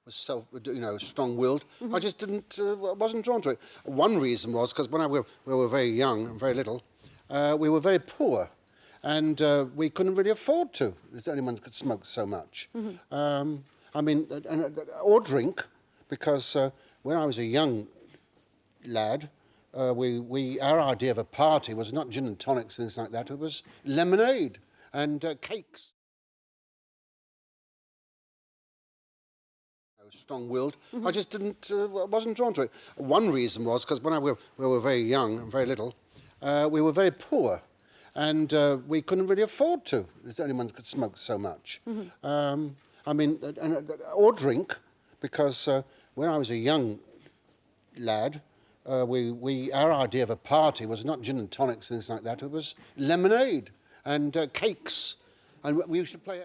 was strong-willed. I just wasn't drawn to it. One reason was because when we were very young and very little, we were very poor, and we couldn't really afford to. Anyone could smoke so much. Or drink, because when I was a young lad, our idea of a party was not gin and tonics and things like that. It was lemonade and cakes. Strong-willed. I just wasn't drawn to it. One reason was because when we were very young and very little, we were very poor, and we couldn't really afford to. Anyone could smoke so much. Or drink, because when I was a young lad, our idea of a party was not gin and tonics and things like that. It was lemonade and cakes, and we used to play.